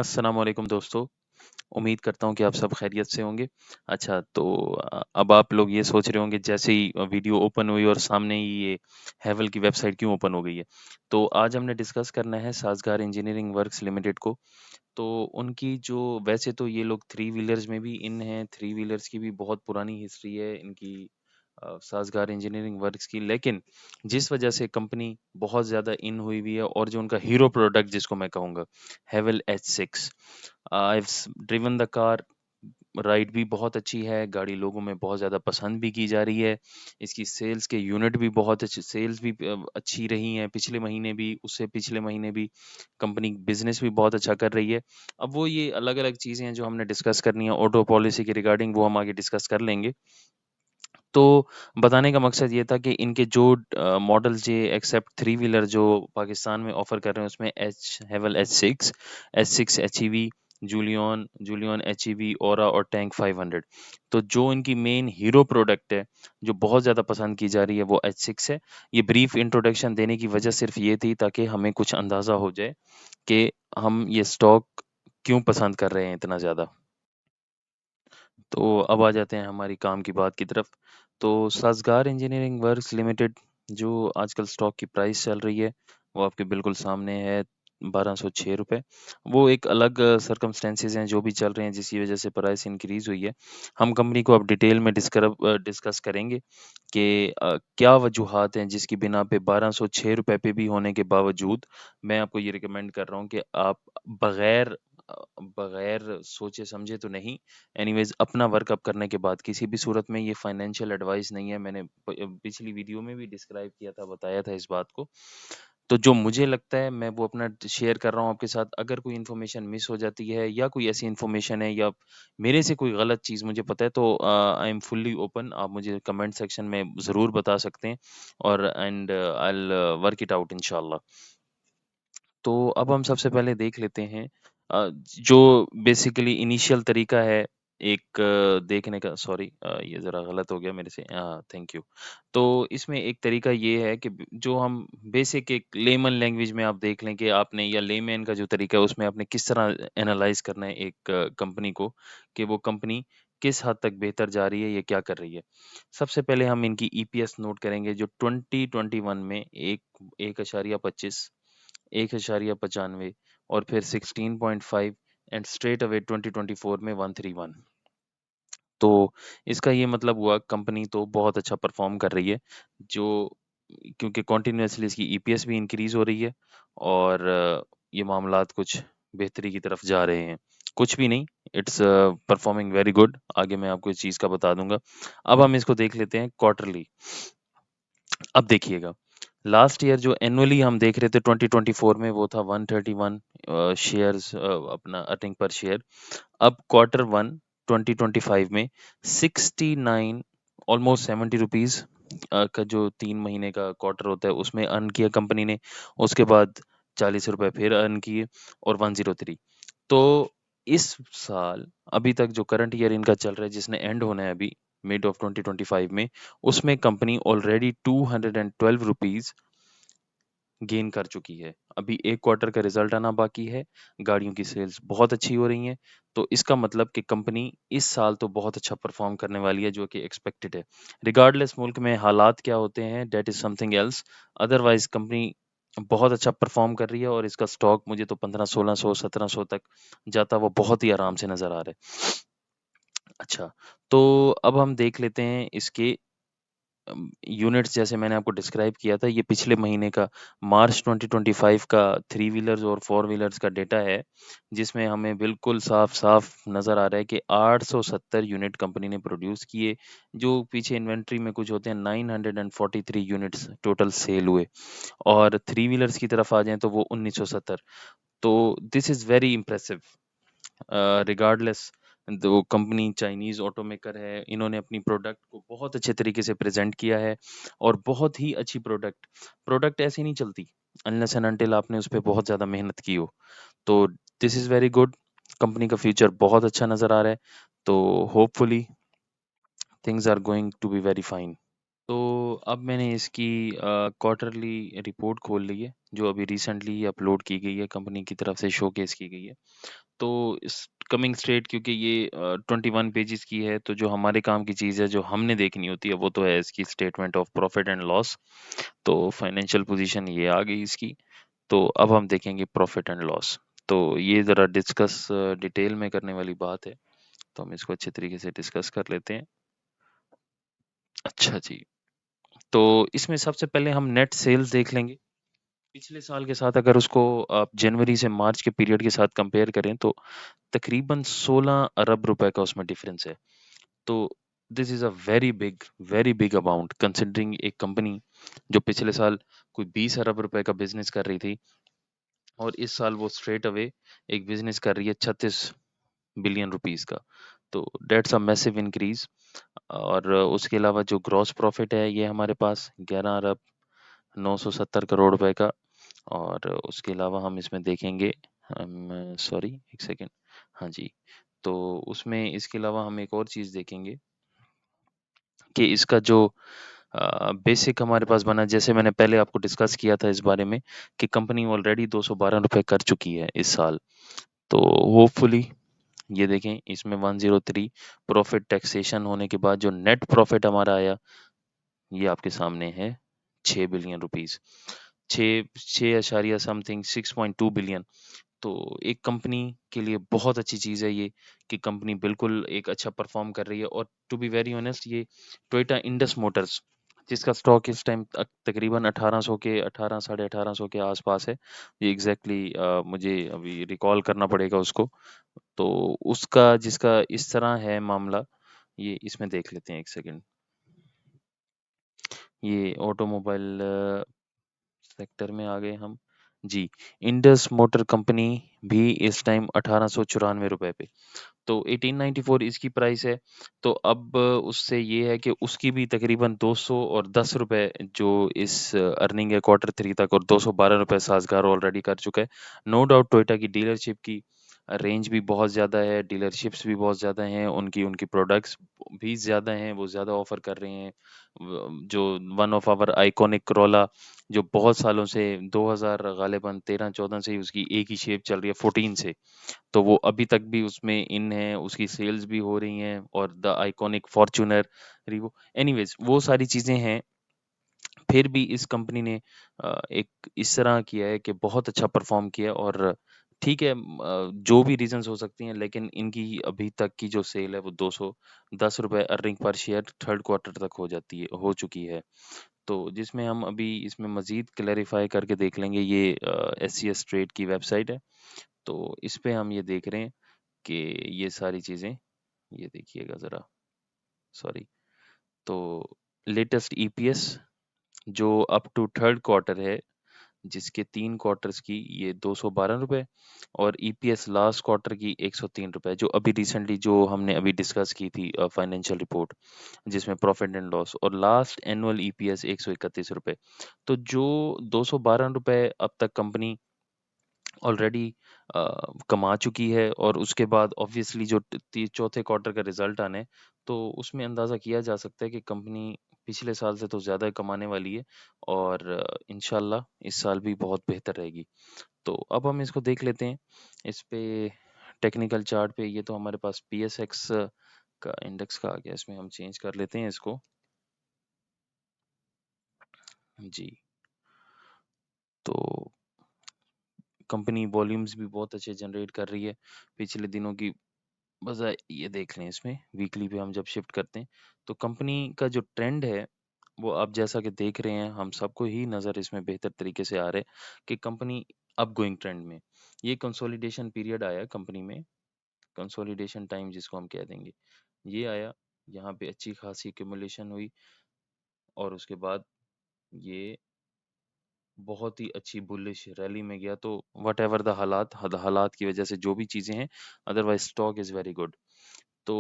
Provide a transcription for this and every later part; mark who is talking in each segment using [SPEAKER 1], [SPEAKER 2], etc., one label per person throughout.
[SPEAKER 1] अस्सलाम वालेकुम दोस्तों। उम्मीद करता हूँ कि आप सब खैरियत से होंगे। अच्छा तो अब आप लोग ये सोच रहे होंगे जैसे ही वीडियो ओपन हुई और सामने ही ये हैवेल की वेबसाइट क्यों ओपन हो गई है। तो आज हमने डिस्कस करना है साज़गार इंजीनियरिंग वर्क्स लिमिटेड को। तो उनकी जो वैसे तो ये लोग थ्री व्हीलर्स में भी इन हैं, थ्री व्हीलर्स की भी बहुत पुरानी हिस्ट्री है इनकी साज़गार इंजीनियरिंग वर्क्स की। लेकिन जिस वजह से कंपनी बहुत ज़्यादा इन हुई हुई है और जो उनका हीरो प्रोडक्ट जिसको मैं कहूँगा, हैवेल H6 I have driven the car. Ride भी बहुत अच्छी है, गाड़ी लोगों में बहुत ज़्यादा पसंद भी की जा रही है। इसकी सेल्स के यूनिट भी बहुत अच्छे सेल्स भी अच्छी रही हैं, पिछले महीने भी, उससे पिछले महीने भी कंपनी बिज़नेस भी बहुत अच्छा कर रही है। अब वो ये अलग-अलग चीज़ें हैं जो हमने डिस्कस करनी है ऑटो पॉलिसी के रिगार्डिंग, वो हम आगे डिस्कस कर लेंगे। तो बताने का मकसद ये था कि इनके जो मॉडल्स ये एक्सेप्ट थ्री व्हीलर जो पाकिस्तान में ऑफ़र कर रहे हैं उसमें हैवेल एच6 एचईवी, जूलियन एचईवी, ओरा और टैंक 500। तो जो इनकी मेन हीरो प्रोडक्ट है, जो बहुत ज़्यादा पसंद की जा रही है वो एच6 है। ये ब्रीफ इंट्रोडक्शन देने की वजह सिर्फ़ ये थी ताकि हमें कुछ अंदाज़ा हो जाए कि हम ये स्टॉक क्यों पसंद कर रहे हैं इतना ज़्यादा। तो अब आ जाते हैं हमारी काम की बात की तरफ। तो साज़गार इंजीनियरिंग वर्क्स लिमिटेड जो आजकल स्टॉक की प्राइस चल रही है, वो आपके बिल्कुल सामने है ₹1206। वो एक अलग सर्कमस्टेंसेस हैं जो भी चल रहे हैं जिसकी वज़ह से प्राइस इंक्रीज़ हुई है। हम कंपनी को अब डिटेल में डिस्कस करेंगे कि क्या वजूहात हैं जिसकी बिना पे ₹1206 पे भी होने के बावजूद मैं आपको ये रिकमेंड कर रहा हूँ कि आप बगैर बगैर सोचे समझे तो नहीं, एनीवेज़ अपना वर्कअप करने के बाद किसी भी सूरत में ये फाइनेंशियल एडवाइस नहीं है। मैंने पिछली वीडियो में भी डिस्क्राइब किया था, बताया था इस बात को। तो जो मुझे लगता है मैं वो अपना शेयर कर रहा हूँ आपके साथ। अगर कोई इन्फॉर्मेशन मिस हो जाती है या कोई ऐसी इन्फॉर्मेशन है या मेरे से कोई गलत चीज़ मुझे पता है तो आई एम फुल्ली ओपन। आप मुझे कमेंट सेक्शन में ज़रूर बता सकते हैं और and I will work it out इंशाल्लाह। तो अब हम सबसे पहले देख लेते हैं जो बेसिकली इनिशियल तरीका है एक देखने का। सॉरी ये ज़रा गलत हो गया मेरे से। Thank you. तो इसमें एक तरीका ये है कि जो हम बेसिक एक लेमन लैंग्वेज में आप देख लें कि आपने या लेमैन का जो तरीका है उसमें आपने किस तरह एनालाइज करना है एक कंपनी को कि वो कंपनी किस हद तक बेहतर जा रही है, ये क्या कर रही है। सबसे पहले हम इनकी ईपीएस नोट करेंगे जो 2021 में एक 1.25, 1.95 और फिर 16.5 एंड स्ट्रेट अवे 2024 में 131। तो इसका ये मतलब हुआ कंपनी तो बहुत अच्छा परफॉर्म कर रही है जो क्योंकि कॉन्टिन्यूसली इसकी ईपीएस भी इंक्रीज हो रही है और ये मामलात कुछ बेहतरी की तरफ जा रहे हैं। कुछ भी नहीं, इट्स परफॉर्मिंग वेरी गुड। आगे मैं आपको इस चीज़ का बता दूंगा। अब हम इसको देख लेते हैं क्वार्टरली। अब देखिएगा, लास्ट ईयर जो एनुअली हम देख रहे थे 2024 में वो था 131 शेयर्स अपना अर्निंग पर शेयर। अब क्वार्टर 1 2025 में 69 ऑलमोस्ट 70 रुपीस का जो 3 महीने का क्वार्टर होता है उसमें अर्न किया कंपनी ने। उसके बाद 40 रुपए फिर अर्न किए और 103। तो इस साल अभी तक जो करंट ईयर इनका चल रहा है जिसने एंड होना है अभी मिड ऑफ 2025 में, उसमें कंपनी ऑलरेडी 212 रुपीस गेन कर चुकी है। अभी 1 क्वार्टर का रिज़ल्ट आना बाकी है, गाड़ियों की सेल्स बहुत अच्छी हो रही हैं, तो इसका मतलब कि कंपनी इस साल तो बहुत अच्छा परफ़ॉर्म करने वाली है जो कि एक्सपेक्टेड है। रिगार्डलेस मुल्क में हालात क्या होते हैं that is something else, otherwise company बहुत अच्छा परफ़ॉर्म कर रही है और इसका स्टॉक मुझे तो 1500-1600, 1700 तक जाता हुआ बहुत ही आराम से नज़र आ रहा है। अच्छा, तो अब हम देख लेते हैं इसके यूनिट्स जैसे मैंने आपको डिस्क्राइब किया था, ये पिछले महीने का मार्च 2025 का थ्री व्हीलर्स और फोर व्हीलर्स का डेटा है, जिसमें हमें बिल्कुल साफ-साफ नज़र आ रहा है कि 870 यूनिट कंपनी ने प्रोड्यूस किए, जो पीछे इन्वेंटरी में कुछ होते हैं 943 यूनिट्स टोटल सेल हुए और थ्री व्हीलर्स की तरफ आ जाएँ तो वो 1970। तो this is very impressive. Regardless दो कंपनी चाइनीज़ ऑटोमेकर है, इन्होंने अपनी प्रोडक्ट को बहुत अच्छे तरीके से प्रेज़ेंट किया है और बहुत ही अच्छी प्रोडक्ट प्रोडक्ट ऐसे नहीं चलती अनलेस एंड अनटिल आपने उस पे बहुत ज़्यादा मेहनत की हो। तो this is very good. Company का फ्यूचर बहुत अच्छा नज़र आ रहा है, तो hopefully things are going to be very fine. तो अब मैंने इसकी क्वार्टरली रिपोर्ट खोल ली है, जो अभी रिसेंटली अपलोड की गई है, कंपनी की तरफ से शोकेस की गई है। तो इस कमिंग स्ट्रेट क्योंकि ये 21 पेजेस की है, तो जो हमारे काम की चीज़ है, जो हमने देखनी होती है, वो तो है इसकी statement of profit and loss. तो फाइनेंशियल पोजीशन ये आ गई इसकी। तो अब हम देखेंगे प्रॉफिट एंड लॉस। तो ये ज़रा डिस्कस डिटेल में करने वाली बात है, तो हम इसको अच्छे तरीके से डिस्कस कर लेते हैं। अच्छा जी, तो इसमें सबसे पहले हम नेट सेल्स देख लेंगे। पिछले साल के साथ अगर उसको आप जनवरी से मार्च के पीरियड के साथ कंपेयर करें, तो तकरीबन 16 अरब रुपए का उसमें डिफरेंस है। तो this is a very big amount considering एक कंपनी जो पिछले साल कोई 20 अरब रुपए का बिज़नेस कर रही थी, और इस साल वो स्ट्रेट अवे एक बिज़नेस कर रही है 36 बिलियन रुपीस का। तो दैट्स अ मैसिव इंक्रीज़। और उसके अलावा जो ग्रॉस प्रॉफिट है, ये हमारे पास 11 अरब 970 करोड़ रुपए का। और उसके अलावा हम इसमें देखेंगे, सॉरी एक सेकेंड, हाँ जी, तो उसमें इसके अलावा हम एक और चीज़ देखेंगे कि इसका जो बेसिक हमारे पास बना, जैसे मैंने पहले आपको डिस्कस किया था इस बारे में कि कंपनी ऑलरेडी 212 रुपए कर चुकी है इस साल। तो होपफुली ये देखें, इसमें 103 प्रॉफिट टैक्सेशन होने के बाद जो नेट प्रॉफिट हमारा आया, ये आपके सामने है 6 बिलियन रुपीस, 6 अशारिया समथिंग 6.2 बिलियन। तो एक कंपनी के लिए बहुत अच्छी चीज़ है ये कि कंपनी बिल्कुल एक अच्छा परफॉर्म कर रही है। और टू बी वेरी ऑनेस्ट, ये टोयोटा इंडस मोटर्स, जिसका स्टॉक इस टाइम तकरीबन 1800 के 18 साढ़े 1800 के आसपास है। ये एग्जैक्टली मुझे अभी रिकॉल करना पड़ेगा उसको। तो उसका जिसका इस तरह है मामला, ये इसमें देख लेते हैं एक सेकंड। ये ऑटोमोबाइल सेक्टर में आ गए हम। जी, इंडस मोटर कंपनी भी इस टाइम 1894 रुपए पे, तो 1894 इसकी प्राइस है। तो अब उससे ये है कि उसकी भी तकरीबन 210 रुपए जो इस अर्निंग है क्वार्टर 3 तक, और 212 रुपए साज़गार ऑलरेडी कर चुका है। नो डाउट टोयोटा की डीलरशिप की रेंज भी बहुत ज़्यादा है, डीलरशिप्स भी बहुत ज़्यादा हैं, उनकी उनकी प्रोडक्ट्स भी ज़्यादा हैं, वो ज़्यादा ऑफ़र कर रहे हैं। जो one of our iconic Corolla, जो बहुत सालों से 2000 गालिबन 13-14 से ही उसकी एक ही शेप चल रही है, 14 से। तो वो अभी तक भी उसमें इन है, उसकी सेल्स भी हो रही हैं, और the iconic Fortuner, Revo, anyways वो सारी चीज़ें हैं। फिर भी इस कंपनी ने एक इस तरह किया है कि बहुत अच्छा परफ़ॉर्म किया। और ठीक है, जो भी रीज़न्स हो सकती हैं, लेकिन इनकी अभी तक की जो सेल है वो 210 रुपए earning per share third quarter तक हो चुकी है। तो जिसमें हम अभी इसमें मज़ीद क्लैरिफ़ाई करके देख लेंगे। ये एससीएस ट्रेड की वेबसाइट है। तो इस पे हम ये देख रहे हैं कि ये सारी चीज़ें, ये देखिएगा ज़रा, सॉरी। तो लेटेस्ट ईपीएस जो अप टू थर्ड क्वार्टर है, जिसके 3 क्वार्टर्स की ये 212 रुपए, और ईपीएस लास्ट क्वार्टर की 103 रुपए, जो अभी रिसेंटली जो हमने अभी डिस्कस की थी फाइनेंशियल रिपोर्ट, जिसमें प्रॉफिट एंड लॉस, और लास्ट एनुअल ईपीएस 131 रुपए। तो जो 212 रुपए अब तक कंपनी ऑलरेडी कमा चुकी है, और उसके बाद ऑब्वियसली जो चौथे क्वार्टर का रिजल्ट आने हैं, तो उसमें अंदाज़ा किया जा सकता है कि कंपनी पिछले साल से तो ज़्यादा कमाने वाली है, और इंशाल्लाह इस साल भी बहुत बेहतर रहेगी। तो अब हम इसको देख लेते हैं। इस पे टेक्निकल चार्ट पे, ये तो हमारे पास पीएसएक्स का इंडेक्स का आ गया, इसमें हम चेंज कर लेते हैं इसको। जी, तो कंपनी वॉल्यूम्स भी बहुत अच्छे जनरेट कर रही है पिछले दिनों की। बस ये देख लें, इसमें वीकली पे हम जब शिफ्ट करते हैं, तो कंपनी का जो ट्रेंड है, वो आप जैसा कि देख रहे हैं, हम सबको ही नज़र इसमें बेहतर तरीके से आ रहा है कि कंपनी अप गोइंग ट्रेंड में। ये कंसोलिडेशन पीरियड आया कंपनी में, कंसोलिडेशन टाइम जिसको हम कह देंगे, ये आया। यहाँ पे अच्छी खासी एक्यूमुलेशन हुई, और उसके बाद ये बहुत ही अच्छी बुलिश रैली में गया। तो व्हाटएवर द हालात की वजह से जो भी चीज़ें हैं, otherwise stock is very good. तो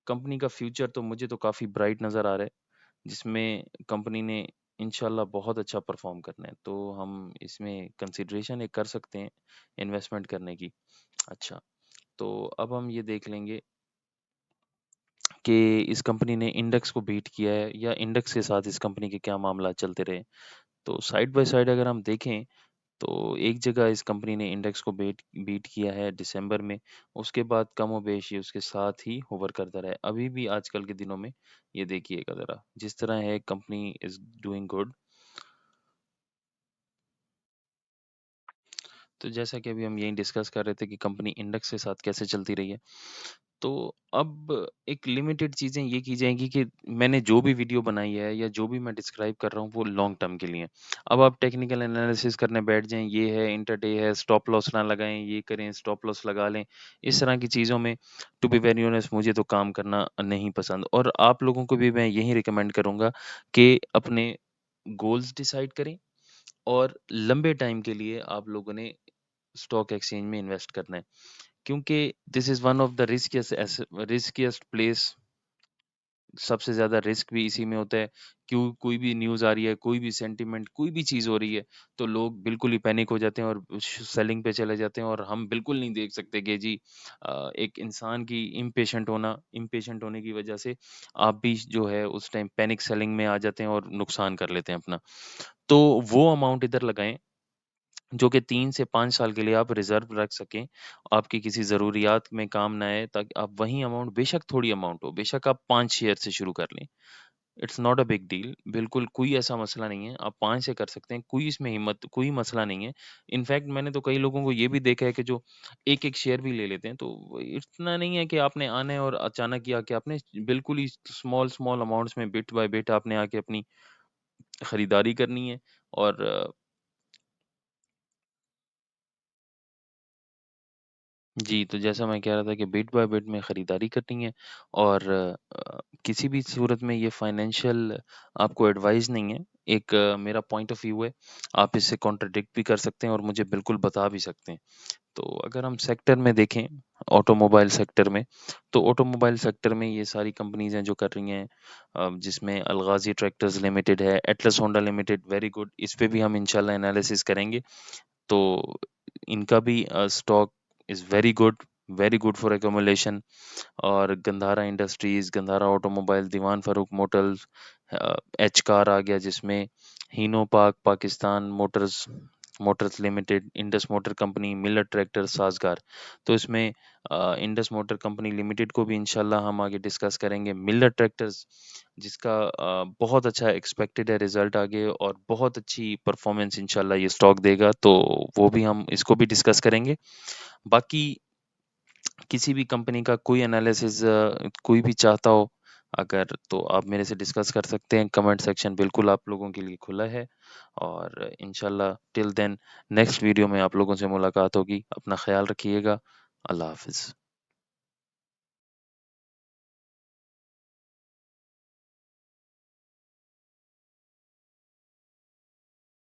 [SPEAKER 1] कंपनी का फ्यूचर तो मुझे तो काफ़ी ब्राइट नज़र आ रहा है, जिसमें कंपनी ने इंशाल्लाह बहुत अच्छा परफॉर्म करना है। तो हम इसमें कंसिडरेशन एक कर सकते हैं इन्वेस्टमेंट करने की। अच्छा, तो अब हम ये देख लेंगे कि इस कंपनी ने इंडेक्स को बीट किया है, या इंडेक्स के साथ इस कंपनी के क्या मामला चलते रहे। तो साइड बाय साइड अगर हम देखें, तो एक जगह इस कंपनी ने इंडेक्स को बीट बीट किया है दिसंबर में, उसके बाद कमोबेश ये उसके साथ ही होवर करता रहा है। अभी भी आजकल के दिनों में ये देखिएगा ज़रा, जिस तरह है कंपनी इज़ डूइंग गुड। तो जैसा कि अभी हम यही डिस्कस कर रहे थे कि कंपनी इंडेक्स के साथ कैसे चलती रही है। तो अब एक लिमिटेड चीज़ें ये की जाएँगी कि मैंने जो भी वीडियो बनाई है या जो भी मैं डिस्क्राइब कर रहा हूँ वो लॉन्ग टर्म के लिए है। अब आप टेक्निकल एनालिसिस करने बैठ जाएँ, ये है, इंट्राडे है, स्टॉप लॉस ना लगाएँ, ये करें, स्टॉप लॉस लगा लें। इस तरह की चीज़ों में टू बी वेरी ऑनेस्ट मुझे तो काम करना नहीं पसंद, और आप लोगों को भी मैं यही रिकमेंड करूँगा कि अपने गोल्स डिसाइड करें और लंबे टाइम के लिए आप लोगों ने स्टॉक एक्सचेंज में इन्वेस्ट करना है, क्योंकि this is one of the riskiest place. सबसे ज़्यादा रिस्क भी इसी में होता है। क्यों, कोई भी न्यूज़ आ रही है, कोई भी सेंटिमेंट, कोई भी चीज़ हो रही है, तो लोग बिल्कुल ही पैनिक हो जाते हैं और सेलिंग पे चले जाते हैं, और हम बिल्कुल नहीं देख सकते कि जी एक इंसान की इम्पेशेंट होने की वजह से आप भी जो है उस टाइम पैनिक सेलिंग में आ जाते हैं और नुकसान कर लेते हैं अपना। तो वो अमाउंट इधर लगाएँ जो कि 3 से 5 साल के लिए आप रिज़र्व रख सकें, आपकी किसी ज़रूरियात में काम ना आए, ताकि आप वही अमाउंट, बेशक थोड़ी अमाउंट हो, बेशक आप 5 शेयर से शुरू कर लें। It's not a big deal, बिल्कुल कोई ऐसा मसला नहीं है, आप 5 से कर सकते हैं, कोई मसला नहीं है। इनफैक्ट मैंने तो कई लोगों को ये भी देखा है कि जो 1-1 शेयर भी ले लेते हैं, तो इतना नहीं है कि आपने आना है और अचानक ही आके आपने बिल्कुल ही स्मॉल अमाउंट्स में बिट बाय बिट आपने आके अपनी खरीदारी करनी है। और जी, तो जैसा मैं कह रहा था कि बिट बाय बिट में खरीदारी करनी है, और किसी भी सूरत में ये फाइनेंशियल आपको एडवाइस नहीं है। एक मेरा पॉइंट ऑफ व्यू है, आप इससे कॉन्ट्रडिक्ट भी कर सकते हैं और मुझे बिल्कुल बता भी सकते हैं। तो अगर हम सेक्टर में देखें, ऑटोमोबाइल सेक्टर में, तो ऑटोमोबाइल सेक्टर में ये सारी कंपनीज़ हैं जो कर रही हैं, जिसमें अलगाज़ी ट्रैक्टर्स लिमिटेड है, Atlas Honda limited, very good, इस पे भी हम इंशाल्लाह एनालिसिस करेंगे। तो इनका भी stock is very good for accumulation. और Gandhara industries, Gandhara automobile, Dewan Farooq motors, H car आ गया जिसमें, Hino Pak Pakistan motors motors limited, Indus motor company, Millat tractor, Sazgar. तो इसमें इंडस मोटर कंपनी लिमिटेड को भी इंशाल्लाह हम आगे डिस्कस करेंगे। मिलर ट्रैक्टर्स जिसका बहुत अच्छा एक्सपेक्टेड है रिज़ल्ट आगे, और बहुत अच्छी परफ़ॉर्मेंस इंशाल्लाह ये स्टॉक देगा, तो वो भी हम इसको भी डिस्कस करेंगे। बाकी किसी भी कंपनी का कोई एनालिसिस कोई भी चाहता हो अगर, तो आप मेरे से डिस्कस कर सकते हैं। कमेंट सेक्शन बिल्कुल आप लोगों के लिए खुला है, और इंशाल्लाह टिल देन नेक्स्ट वीडियो में आप लोगों से मुलाकात होगी। अपना ख्याल रखिएगा। अल्लाह हाफ़िज़।